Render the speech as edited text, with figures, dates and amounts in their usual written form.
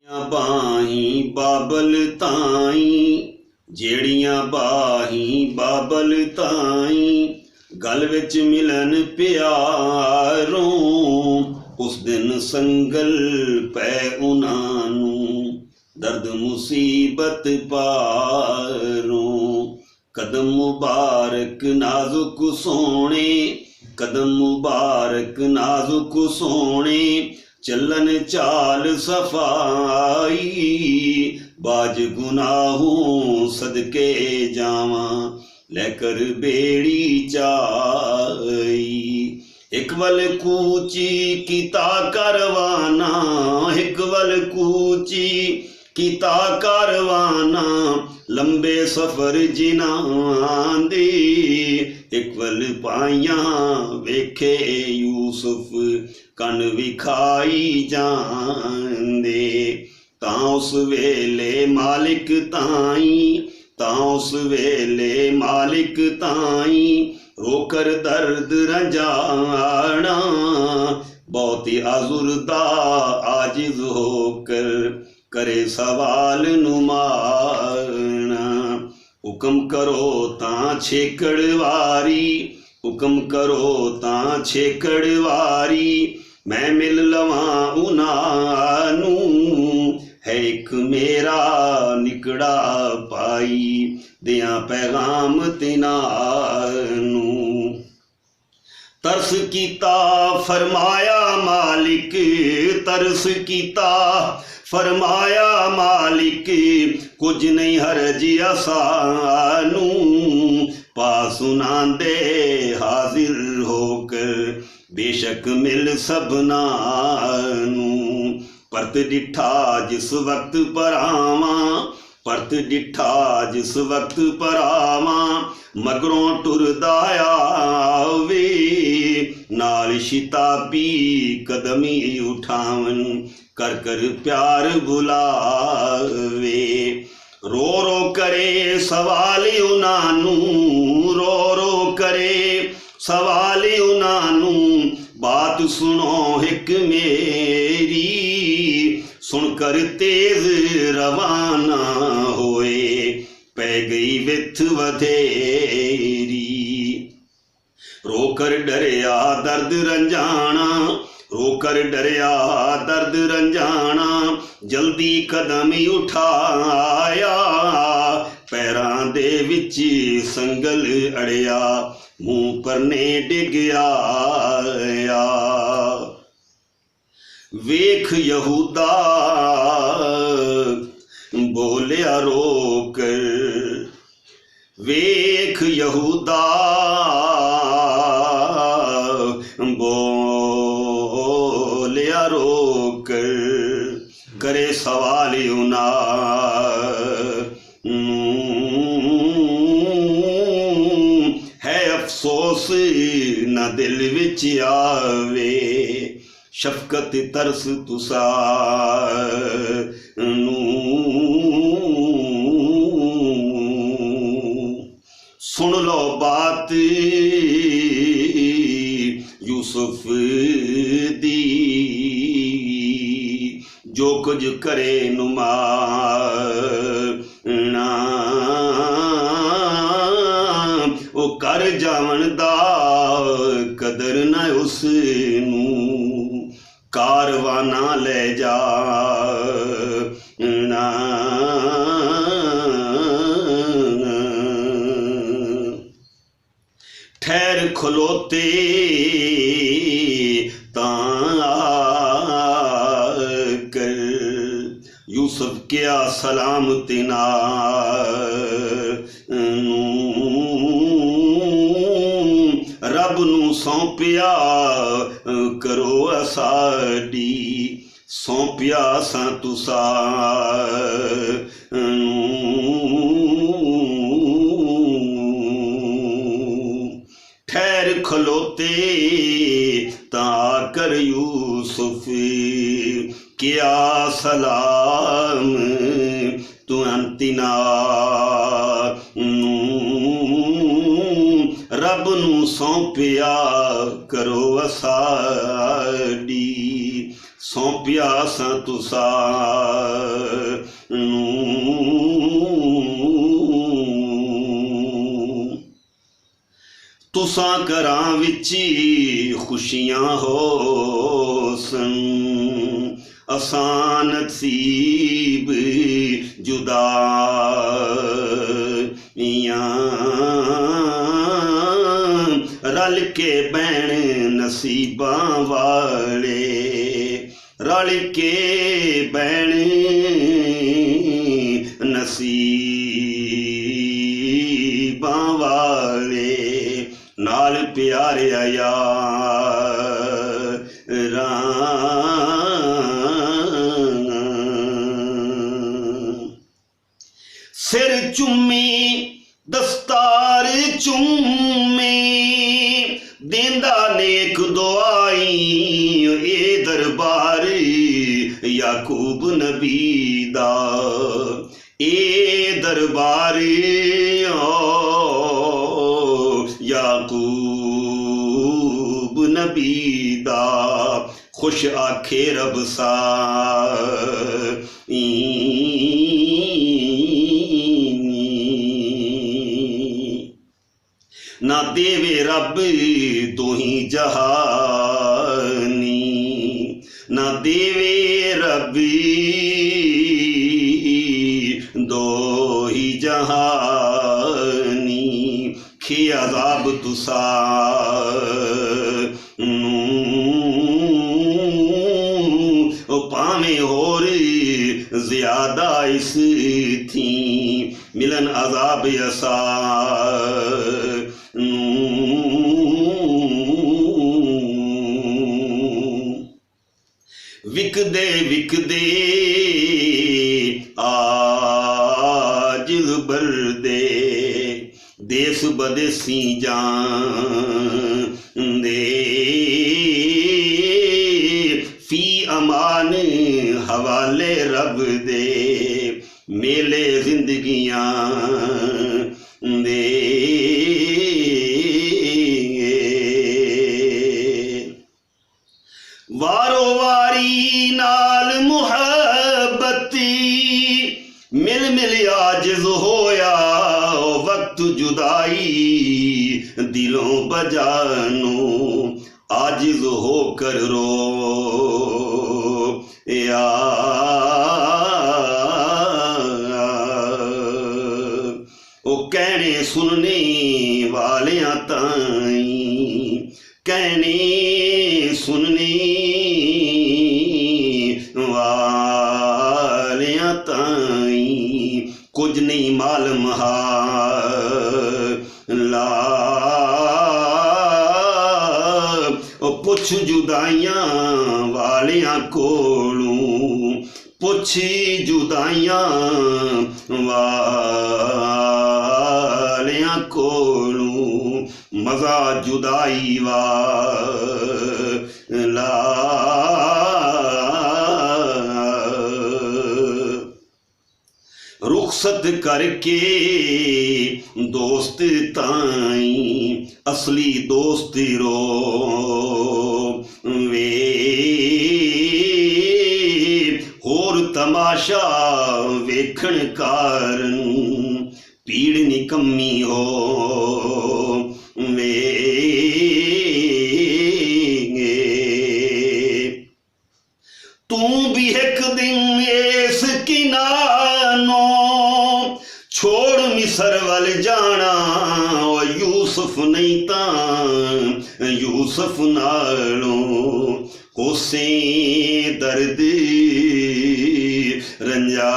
बाही बाबल ताई जेड़ियां बाही बाबल ताई गल विच मिलन प्यारों उस दिन संगल पै उन्हां नूं दर्द मुसीबत पारों। कदम मुबारक नाजुक सोने कदम मुबारक नाजुक सोने चलन चाल सफाई बाज गुनाहों सदके जावा लेकर बेड़ी चाई। एक वल कूची किता करवाना एक वल कूची किता करवाना लंबे सफर जिन्हां दे एक वल पाइया वेखे यूसुफ कन विखाई जांदे। तां उस वेले मालिक ताई तां उस वेले मालिक ताई रोकर दर्द रंजाना बहुत आजुर्दा आजिज होकर करे सवाल नुमाना। हुक्म करो तां छेकड़ वारी हुक्म करो तां छेकड़ वारी मैं मिल लवां उन्हां नूं है एक मेरा निकड़ा पाई दियां पैगाम तिन्हां नूं। तरस कीता फरमाया मालिक तरस कीता फरमाया मालिक कुछ नहीं हरज असानू पास सुनांदे हाजिर होकर बेशक मिल सबना नूं। परत डिठा जिस वक्त पर आवा परत डिठा जिस वक्त पर आवा मगरों टुरदा आवे नाल शिताबी कदमी उठावन कर कर प्यार बुलावे। रो रो करे सवाल उन्हां रो रो करे सवाल उन्हां बात सुनो एक मेरी सुनकर तेज रवाना होए पै गई विथ वधेरी। रोकर डरिया दर्द रंजाना रोकर डरिया दर्द रंजाना जल्दी कदम उठाया पैरां दे विच संगल अड़िया मुंह परने डिग आया। वेख यहूदा बोलिया रोकर वेख यहूदा बोलिया रोकर करे सवाल है अफसोस न दिल विच आवे शफकत तरस तुसा सुन लो बात यूसुफ दी जो कुछ करे नुमाना वो कर जावन दा कदर न उसनू कारवाना ले जा ठहर खलोते कर यूसुफ क्या सलामती ना रब नू सौंपिया करो असाडी सौंपिया सा तुसा ठहर खलोते ताकर यूसुफ क्या सलाम तू अंतिना रब नू सौंपिया करो असाडी सौंपिया सा तुसा तुसां घरां विच खुशियां होसन असां नसीब जुदाइयां रल के बैण नसीबां वाले रल के बैण नसीबां वाले नाल प्यारे यारां सिर चुम्मी दस्तार चुम्मी देंदा नेक दुआई ए दरबार याकूब नबी दा ए दरबार याकूब नबी दा खुश आखे रब सा ना देवे रब तोही जहानी ना देवे रब दो ही जहानी खे अजाब तुसा पावे होर ज्यादा इस थी मिलन अजाब यसा विकदे विकदे आज बरदे देश बदेसी जान दे फी अमान हवाले रब दे मेले जिंदगियां दे वारो वारी नाल मुहब्बती मिल मिल आजिज होया वक्त जुदाई दिलों बजानो आजिज होकर रो या ओ कहने सुनने वालियां ताई कहने सुनने वालियां ताई कुछ नहीं मालूम ला पुछ जुदाइयां वालियां कोलों पुछ जुदाइयां वालियां कोलों मजा जुदाई वाला रुखसत करके दोस्त ताई असली दोस्त रो वे होर तमाशा वेखण कारण पीड़ निकम्मी हो वे तू भी एक दिन इस किनानो छोड़ मिसर वल जाना यूसुफ नहीं तां यूसुफ नालों होसे दर्द रंजा